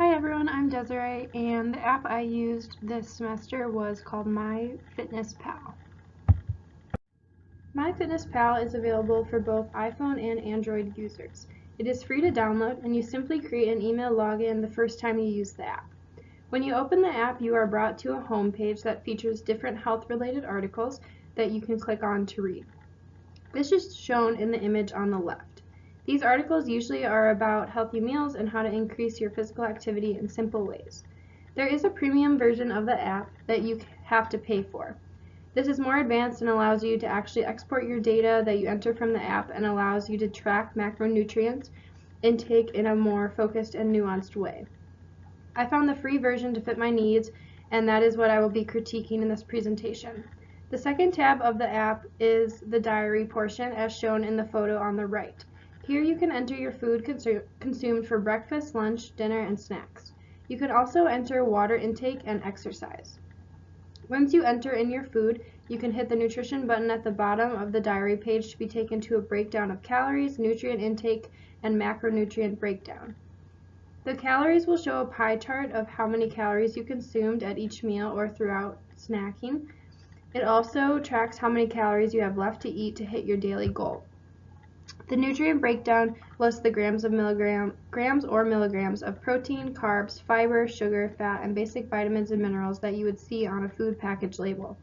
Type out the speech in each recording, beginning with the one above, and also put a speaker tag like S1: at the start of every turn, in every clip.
S1: Hi everyone, I'm Desiree, and the app I used this semester was called MyFitnessPal. MyFitnessPal is available for both iPhone and Android users. It is free to download, and you simply create an email login the first time you use the app. When you open the app, you are brought to a home page that features different health-related articles that you can click on to read. This is shown in the image on the left. These articles usually are about healthy meals and how to increase your physical activity in simple ways. There is a premium version of the app that you have to pay for. This is more advanced and allows you to actually export your data that you enter from the app and allows you to track macronutrients intake in a more focused and nuanced way. I found the free version to fit my needs, and that is what I will be critiquing in this presentation. The second tab of the app is the diary portion, as shown in the photo on the right. Here you can enter your food consumed for breakfast, lunch, dinner, and snacks. You can also enter water intake and exercise. Once you enter in your food, you can hit the nutrition button at the bottom of the diary page to be taken to a breakdown of calories, nutrient intake, and macronutrient breakdown. The calories will show a pie chart of how many calories you consumed at each meal or throughout snacking. It also tracks how many calories you have left to eat to hit your daily goal. The nutrient breakdown lists the grams or milligrams of protein, carbs, fiber, sugar, fat, and basic vitamins and minerals that you would see on a food package label.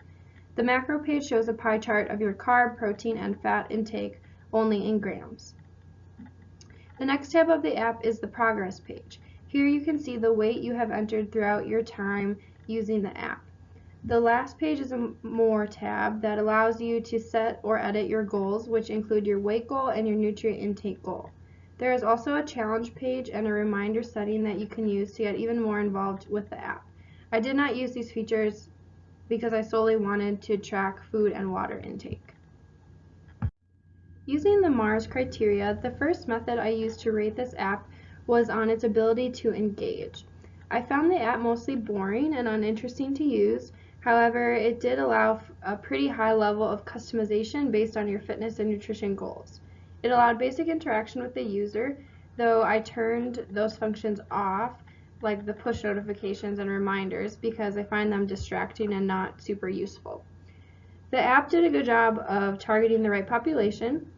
S1: The macro page shows a pie chart of your carb, protein, and fat intake only in grams. The next tab of the app is the progress page. Here you can see the weight you have entered throughout your time using the app. The last page is a More tab that allows you to set or edit your goals, which include your weight goal and your nutrient intake goal. There is also a challenge page and a reminder setting that you can use to get even more involved with the app. I did not use these features because I solely wanted to track food and water intake. Using the Mars criteria, the first method I used to rate this app was on its ability to engage. I found the app mostly boring and uninteresting to use. However, it did allow a pretty high level of customization based on your fitness and nutrition goals. It allowed basic interaction with the user, though I turned those functions off, like the push notifications and reminders, because I find them distracting and not super useful. The app did a good job of targeting the right population,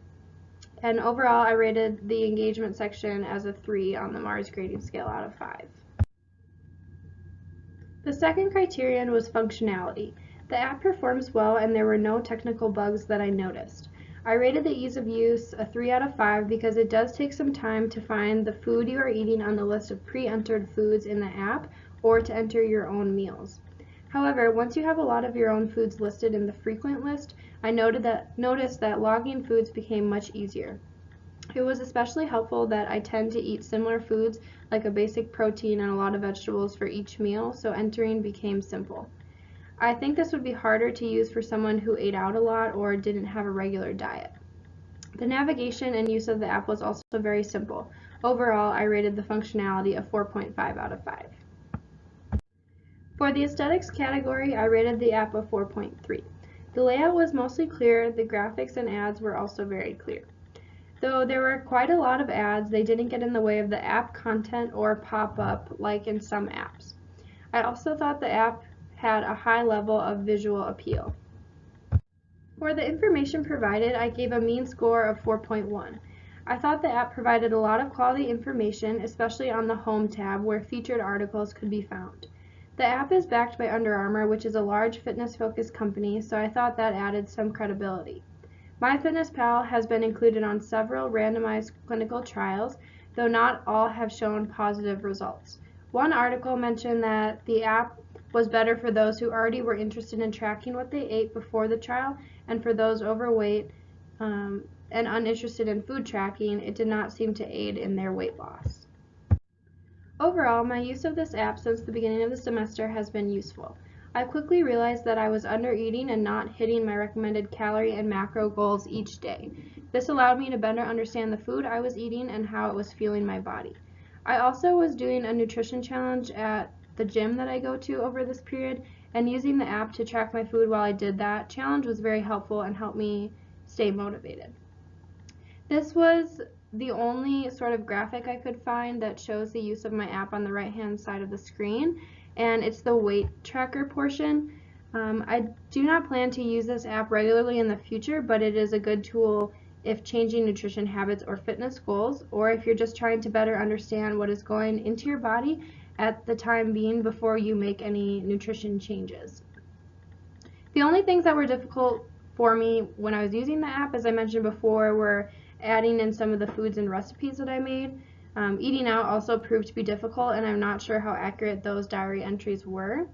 S1: and overall I rated the engagement section as a 3 on the Mars grading scale out of 5. The second criterion was functionality. The app performs well and there were no technical bugs that I noticed. I rated the ease of use a 3 out of 5 because it does take some time to find the food you are eating on the list of pre-entered foods in the app or to enter your own meals. However, once you have a lot of your own foods listed in the frequent list, I noticed that logging foods became much easier. It was especially helpful that I tend to eat similar foods like a basic protein and a lot of vegetables for each meal, so entering became simple. I think this would be harder to use for someone who ate out a lot or didn't have a regular diet. The navigation and use of the app was also very simple. Overall, I rated the functionality a 4.5 out of 5. For the aesthetics category, I rated the app a 4.3. The layout was mostly clear, the graphics and ads were also very clear. Though there were quite a lot of ads, they didn't get in the way of the app content or pop up like in some apps. I also thought the app had a high level of visual appeal. For the information provided, I gave a mean score of 4.1. I thought the app provided a lot of quality information, especially on the Home tab where featured articles could be found. The app is backed by Under Armour, which is a large fitness-focused company, so I thought that added some credibility. MyFitnessPal has been included on several randomized clinical trials, though not all have shown positive results. One article mentioned that the app was better for those who already were interested in tracking what they ate before the trial, and for those overweight and uninterested in food tracking, it did not seem to aid in their weight loss. Overall, my use of this app since the beginning of the semester has been useful. I quickly realized that I was under-eating and not hitting my recommended calorie and macro goals each day. This allowed me to better understand the food I was eating and how it was fueling my body. I also was doing a nutrition challenge at the gym that I go to over this period, and using the app to track my food while I did that challenge was very helpful and helped me stay motivated. This was the only sort of graphic I could find that shows the use of my app on the right hand side of the screen, and it's the weight tracker portion. I do not plan to use this app regularly in the future, but it is a good tool if changing nutrition habits or fitness goals, or if you're just trying to better understand what is going into your body at the time being before you make any nutrition changes. The only things that were difficult for me when I was using the app, as I mentioned before, were adding in some of the foods and recipes that I made. Eating out also proved to be difficult, and I'm not sure how accurate those diary entries were.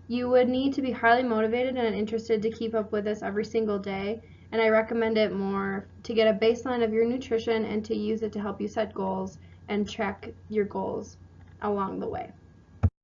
S1: You would need to be highly motivated and interested to keep up with this every single day, and I recommend it more to get a baseline of your nutrition and to use it to help you set goals and track your goals along the way.